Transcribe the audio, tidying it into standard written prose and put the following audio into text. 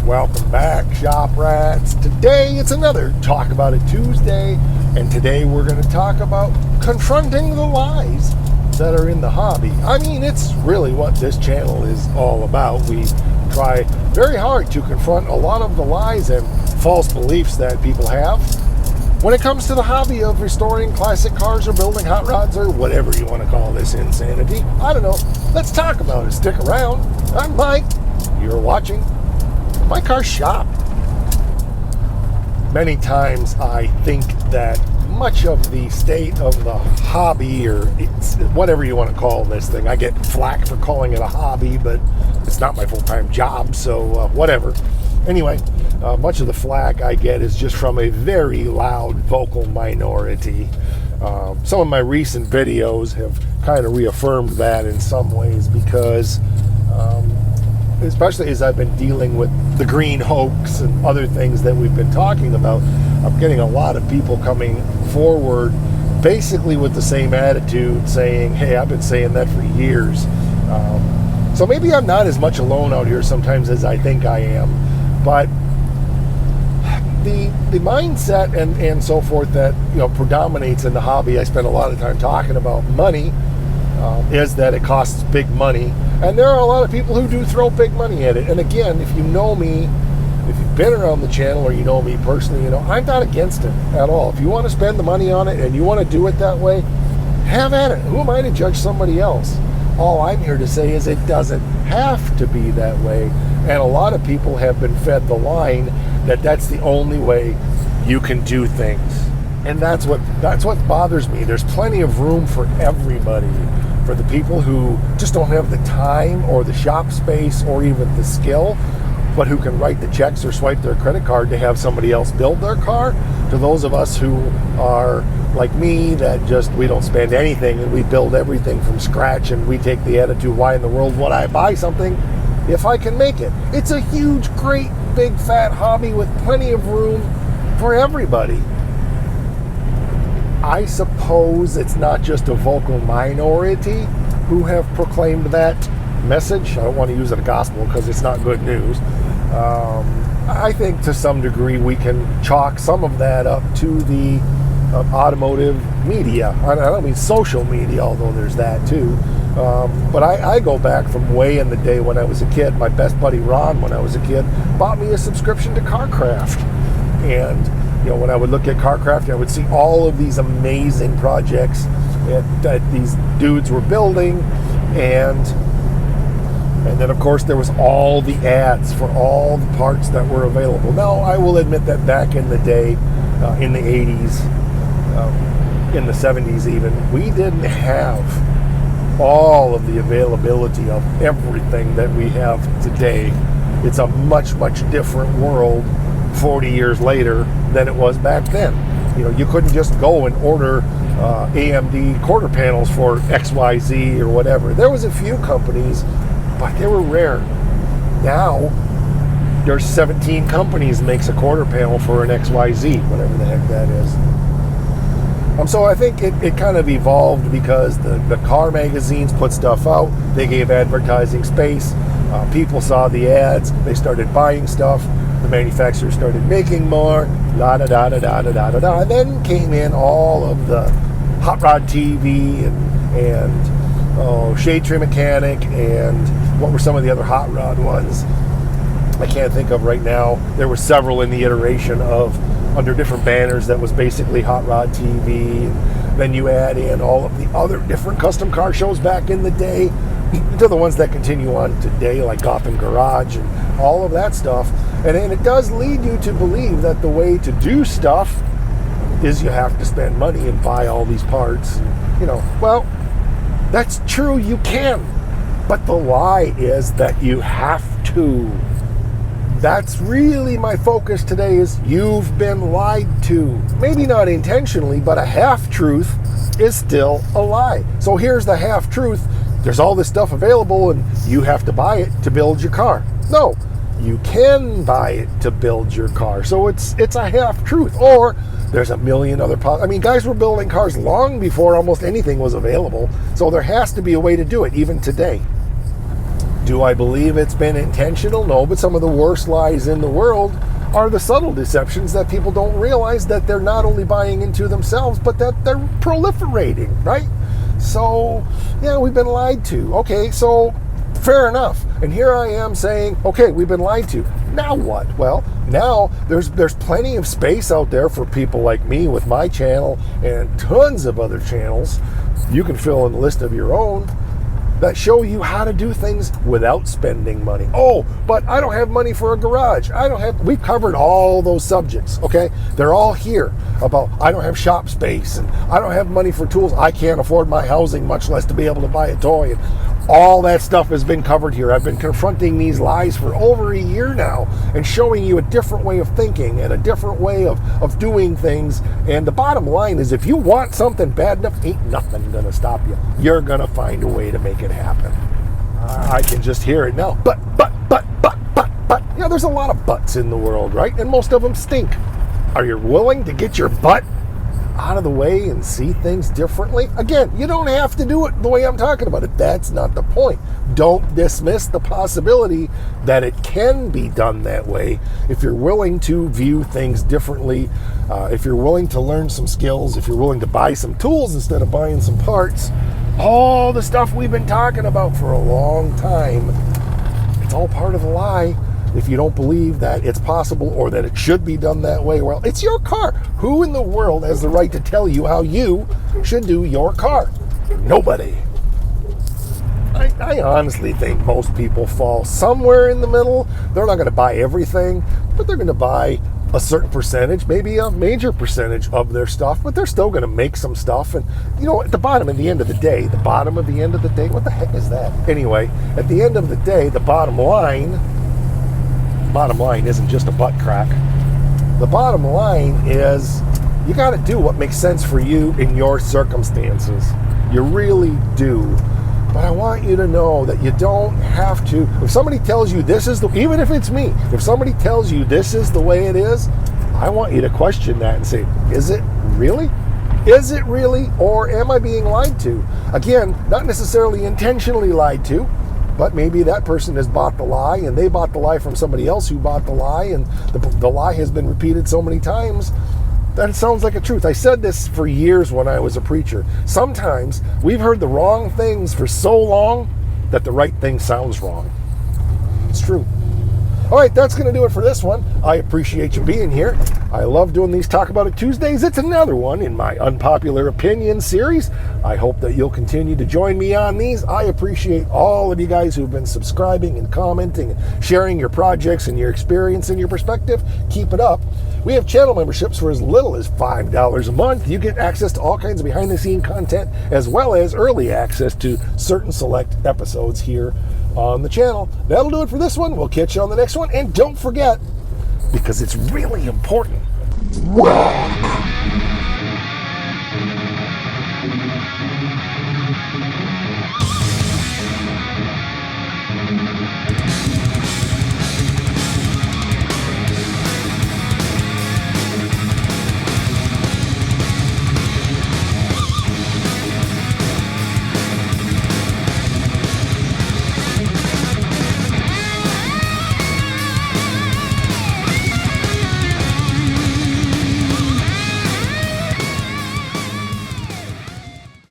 Welcome back, Shop Rats. Today it's another Talk About It Tuesday, and today we're going to talk about confronting the lies that are in the hobby. I mean, it's really what this channel is all about. We try very hard to confront a lot of the lies and false beliefs that people have when it comes to the hobby of restoring classic cars or building hot rods or whatever you want to call this insanity. I don't know. Let's talk about it. Stick around. I'm Mike. You're watching My Car Shop. Many times I think that much of the state of the hobby, or it's, whatever you want to call this thing, I get flack for calling it a hobby, but it's not my full-time job, so whatever. Anyway, much of the flack I get is just from a very loud vocal minority. Some of my recent videos have kind of reaffirmed that in some ways because especially as I've been dealing with the green hoax and other things that we've been talking about, I'm getting a lot of people coming forward basically with the same attitude saying, hey, I've been saying that for years. So maybe I'm not as much alone out here sometimes as I think I am, but the mindset and so forth that predominates in the hobby, I spend a lot of time talking about money, is that it costs big money. And there are a lot of people who do throw big money at it. And again, if you know me, if you've been around the channel or you know me personally, I'm not against it at all. If you want to spend the money on it and you want to do it that way, have at it. Who am I to judge somebody else? All I'm here to say is it doesn't have to be that way. And a lot of people have been fed the line that that's the only way you can do things. And that's what bothers me. There's plenty of room for everybody. For the people who just don't have the time or the shop space or even the skill, but who can write the checks or swipe their credit card to have somebody else build their car, to those of us who are like me, that just we don't spend anything and we build everything from scratch, and we take the attitude, why in the world would I buy something if I can make it? It's a huge, great, big, fat hobby with plenty of room for everybody. I suppose it's not just a vocal minority who have proclaimed that message. I don't want to use it as gospel because it's not good news. I think to some degree we can chalk some of that up to the automotive media. I don't mean social media, although there's that too. But I go back from way in the day when I was a kid. My best buddy Ron, when I was a kid, bought me a subscription to CarCraft. And when I would look at CarCraft, I would see all of these amazing projects that these dudes were building, and then of course there was all the ads for all the parts that were available. Now I will admit that back in the day, in the 80s, in the 70s even, we didn't have all of the availability of everything that we have today. It's a much, much different world 40 years later than it was back then. You couldn't just go and order AMD quarter panels for XYZ or whatever. There was a few companies, but they were rare. Now there's 17 companies makes a quarter panel for an XYZ, whatever the heck that is. So I think it kind of evolved because the car magazines put stuff out. They gave advertising space. People saw the ads. They started buying stuff. The manufacturers started making more, da-da-da-da-da-da-da-da. And then came in all of the hot rod TV and Shade Tree Mechanic, and what were some of the other hot rod ones? I can't think of right now. There were several in the iteration of, under different banners, that was basically hot rod TV. And then you add in all of the other different custom car shows back in the day, to the ones that continue on today, like Gotham Garage and all of that stuff. And it does lead you to believe that the way to do stuff is you have to spend money and buy all these parts. Well, that's true, you can. But the lie is that you have to. That's really my focus today, is you've been lied to. Maybe not intentionally, but a half-truth is still a lie. So here's the half-truth. There's all this stuff available and you have to buy it to build your car. No, you can buy it to build your car. So it's a half-truth. Or there's a million other guys were building cars long before almost anything was available. So there has to be a way to do it, even today. Do I believe it's been intentional? No, but some of the worst lies in the world are the subtle deceptions that people don't realize that they're not only buying into themselves, but that they're proliferating, right? So, yeah, we've been lied to. Okay, so fair enough. And here I am saying, okay, we've been lied to. Now what? Well, now there's plenty of space out there for people like me with my channel and tons of other channels. You can fill in the list of your own that show you how to do things without spending money. Oh, but I don't have money for a garage. We've covered all those subjects, okay? They're all here about I don't have shop space and I don't have money for tools. I can't afford my housing, much less to be able to buy a toy. And all that stuff has been covered here. I've been confronting these lies for over a year now and showing you a different way of thinking and a different way of doing things. And the bottom line is if you want something bad enough, ain't nothing gonna stop you. You're gonna find a way to make it happen. I can just hear it now. But. You know, there's a lot of buts in the world, right? And most of them stink. Are you willing to get your butt out of the way and see things differently? Again, you don't have to do it the way I'm talking about it. That's not the point. Don't dismiss the possibility that it can be done that way if you're willing to view things differently, if you're willing to learn some skills, if you're willing to buy some tools instead of buying some parts. All the stuff we've been talking about for a long time, it's all part of a lie. If you don't believe that it's possible or that it should be done that way, well, it's your car. Who in the world has the right to tell you how you should do your car? Nobody. I honestly think most people fall somewhere in the middle. They're not going to buy everything, but they're going to buy a certain percentage, maybe a major percentage of their stuff, but they're still going to make some stuff. And, you know, at the bottom of the end of the day, what the heck is that? Anyway, at the end of the day, the bottom line isn't just a butt crack. The bottom line is you got to do what makes sense for you in your circumstances. You really do. But I want you to know that you don't have to. If somebody tells you even if it's me, if somebody tells you this is the way it is, I want you to question that and say, is it really? Is it really? Or am I being lied to? Again, not necessarily intentionally lied to, but maybe that person has bought the lie and they bought the lie from somebody else who bought the lie, and the lie has been repeated so many times that it sounds like a truth. I said this for years when I was a preacher. Sometimes we've heard the wrong things for so long that the right thing sounds wrong. It's true. All right, that's going to do it for this one. I appreciate you being here. I love doing these Talk About It Tuesdays. It's another one in my Unpopular Opinion series. I hope that you'll continue to join me on these. I appreciate all of you guys who've been subscribing and commenting and sharing your projects and your experience and your perspective. Keep it up. We have channel memberships for as little as $5 a month. You get access to all kinds of behind-the-scenes content as well as early access to certain select episodes here on the channel. That'll do it for this one. We'll catch you on the next one. And don't forget, because it's really important, rock